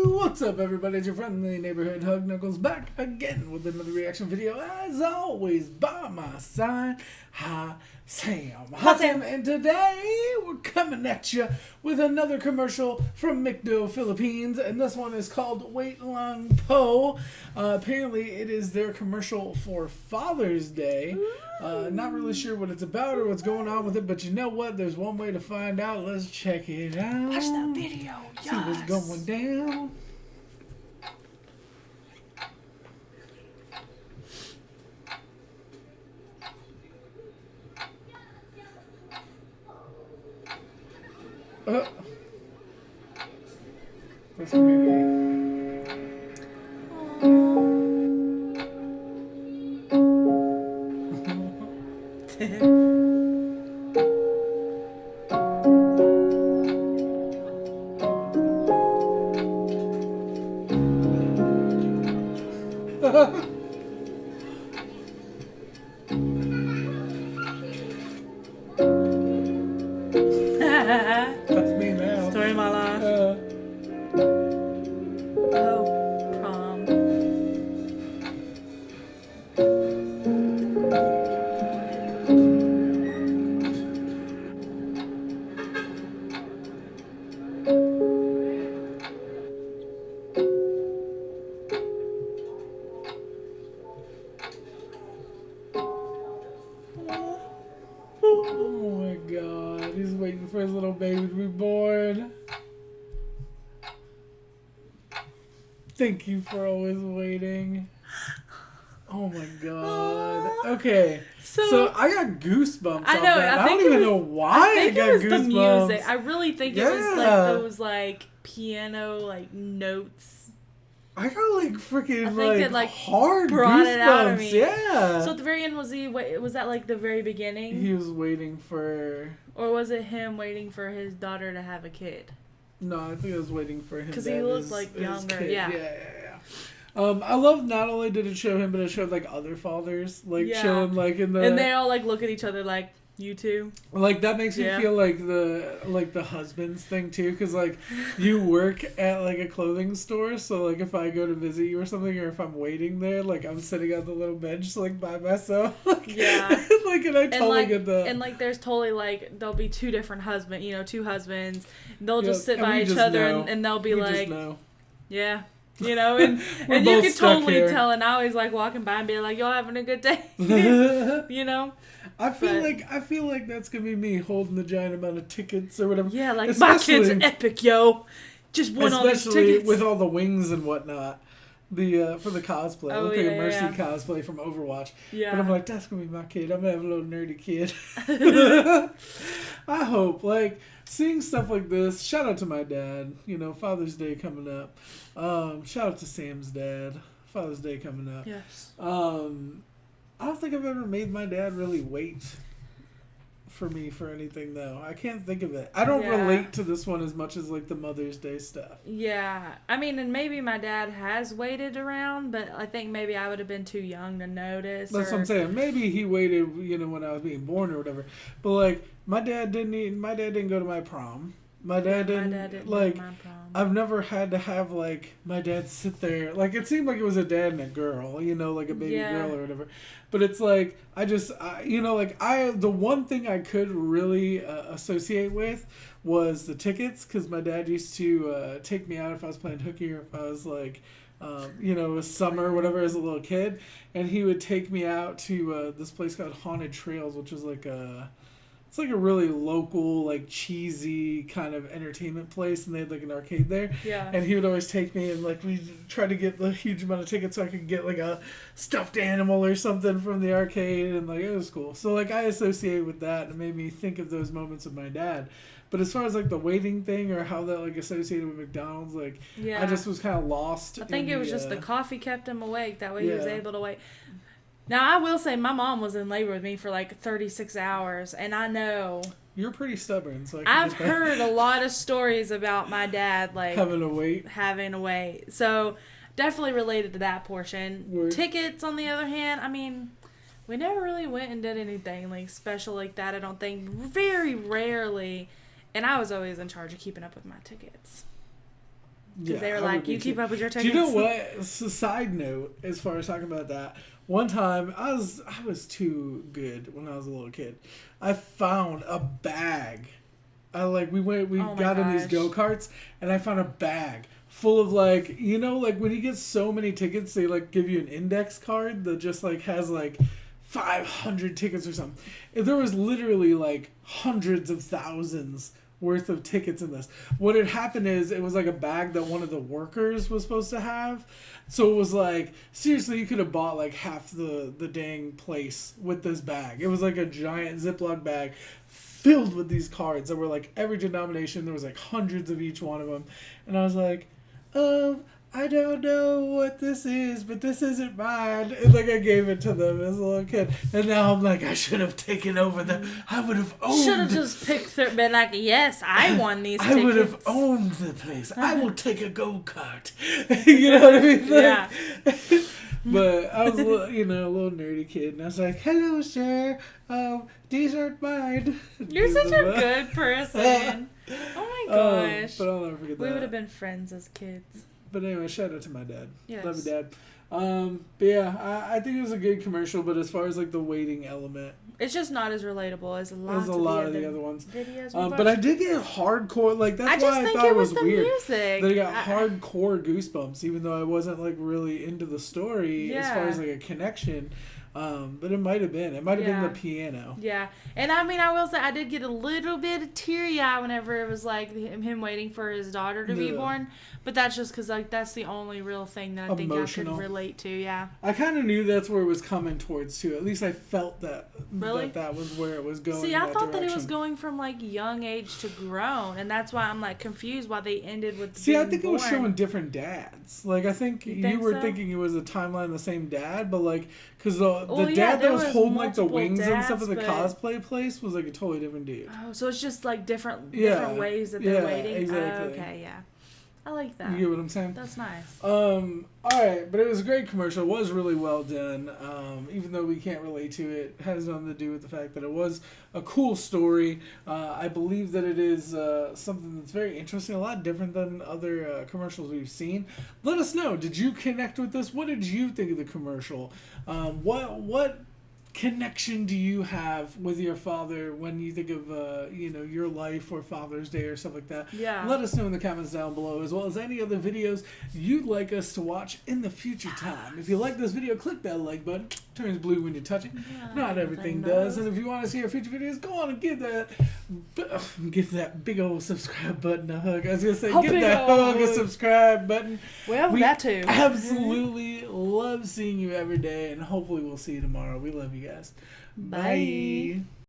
What's up, everybody? It's your friendly neighborhood HugKnuckles back again with another reaction video. As always, by my side, HottSamn. And today we're coming at you with another commercial from McDo, Philippines. And this one is called Wait Lang Po. Apparently, it is their commercial for Father's Day. Not really sure what it's about or what's going on with it, but you know what? There's one way to find out. Let's check it out. Watch that video. Yes. See what's going down. That's gonna be me. That's me now. Story of my life. Oh, prom. Oh my God, he's waiting for his little baby to be born. Thank you for always waiting. Oh my God. Okay, so I got goosebumps. I know. Off that. I don't even know why I got goosebumps. The music. I really think it was like those like piano like notes. I got like freaking like hard brought goosebumps. It out of me. Yeah. So at the very end, was that like the very beginning? He was waiting for. Or was it him waiting for his daughter to have a kid? No, I think I was waiting for him. Because he looked like younger. Yeah. I love not only did it show him, but it showed like other fathers like chilling like in the. And they all like look at each other like, you too. Like that makes me feel like the husbands thing too, because like you work at like a clothing store, so like if I go to visit you or something, or if I'm waiting there, like I'm sitting on the little bench like by myself. Yeah. Like and I totally get that. And like there's totally like there'll be two husbands. They'll just sit by each other and they'll be like, yeah. You know, and you can totally tell. And I always like walking by and be like, "Y'all having a good day?" You know. I feel like that's gonna be me holding the giant amount of tickets or whatever. Yeah, like my kid's epic, yo. Just won all these tickets with all the wings and whatnot. The for the cosplay, I look like a Mercy cosplay from Overwatch. Yeah, but I'm like, that's gonna be my kid. I'm gonna have a little nerdy kid. I hope like seeing stuff like this. Shout out to my dad. You know, Father's Day coming up. Shout out to Sam's dad. Father's Day coming up. Yes. I don't think I've ever made my dad really wait for me for anything, though. I can't think of it. I don't relate to this one as much as, like, the Mother's Day stuff. Yeah. I mean, and maybe my dad has waited around, but I think maybe I would have been too young to notice. That's what I'm saying. Maybe he waited, you know, when I was being born or whatever. But, like, my dad didn't go to my prom. My dad didn't like, I've never had to have, like, my dad sit there. Like, it seemed like it was a dad and a girl, you know, like a baby girl or whatever. But it's like, the one thing I could really associate with was the tickets. Because my dad used to take me out if I was playing hooky or if I was, like, you know, it was summer or whatever as a little kid. And he would take me out to this place called Haunted Trails, which is like it's like a really local, like, cheesy kind of entertainment place, and they had, like, an arcade there. Yeah. And he would always take me, and, like, we'd try to get the huge amount of tickets so I could get, like, a stuffed animal or something from the arcade, and, like, it was cool. So, like, I associate with that, and it made me think of those moments with my dad. But as far as, like, the waiting thing or how that, like, associated with McDonald's, like, I just was kind of lost. I think it was just the coffee kept him awake. That way he was able to wait. Now, I will say my mom was in labor with me for like 36 hours, and I know... You're pretty stubborn, so I've heard a lot of stories about my dad, like... Having to wait. So, definitely related to that portion. Word. Tickets, on the other hand, I mean, we never really went and did anything, like, special like that, I don't think. Very rarely. And I was always in charge of keeping up with my tickets. Because they were like, you keep up with your tickets. Do you know what? It's a side note, as far as talking about that. One time, I was too good when I was a little kid. I found a bag. We got in these go-karts, and I found a bag full of like, you know, like when you get so many tickets, they like give you an index card that just like has like 500 tickets or something. There was literally like hundreds of thousands worth of tickets in this. What had happened is it was like a bag that one of the workers was supposed to have. So it was like, seriously, you could have bought like half the dang place with this bag. It was like a giant Ziploc bag filled with these cards that were like every denomination. There was like hundreds of each one of them. And I was like, I don't know what this is, but this isn't mine. And like I gave it to them as a little kid. And now I'm like, I should have taken over I would have owned. Should have just been like, yes, I won these tickets. I would have owned the place. I will take a go-kart. You know what I mean? Yeah. But I was a little nerdy kid. And I was like, hello, sir. These aren't mine. You're such a good person. Oh my gosh. But I'll never forget that. We would have been friends as kids. But anyway, shout out to my dad. Yes. Love you, Dad. But yeah, I think it was a good commercial, but as far as like the waiting element, it's just not as relatable as a lot of the other ones. Videos but I did get hardcore, like that's why I thought it was weird. Music. That I got hardcore goosebumps, even though I wasn't like really into the story as far as like a connection. But it might have been. It might have been the piano. Yeah. And I mean, I will say I did get a little bit of teary-eye whenever it was like him waiting for his daughter to be born. But that's just because like that's the only real thing that I think I could relate to. Yeah. I kind of knew that's where it was coming towards too. At least I felt that. Really? That was where it was going. See, I thought that it was going from like young age to grown, and that's why I'm like confused why they ended with. See, I think it was showing different dads. Like I think you were thinking it was a timeline of the same dad, but like because the dad that was holding like the wings and stuff at the cosplay place was like a totally different dude. Oh, so it's just like different ways that they're waiting. Exactly. Okay, yeah. I like that. You get what I'm saying? That's nice. Alright, but it was a great commercial. It was really well done. Even though we can't relate to it, it has nothing to do with the fact that it was a cool story. I believe that it is something that's very interesting, a lot different than other commercials we've seen. Let us know. Did you connect with this? What did you think of the commercial? What connection do you have with your father when you think of your life or Father's Day or stuff like that? Yeah. Let us know in the comments down below, as well as any other videos you'd like us to watch in the future time. If you like this video, click that like button. It turns blue when you touch it. Yeah, not everything does. And if you want to see our future videos, go on and give that big old subscribe button a hug. I was gonna say, give that hug a subscribe button. Well, that too. Absolutely love seeing you every day, and hopefully we'll see you tomorrow. We love you guys. Bye.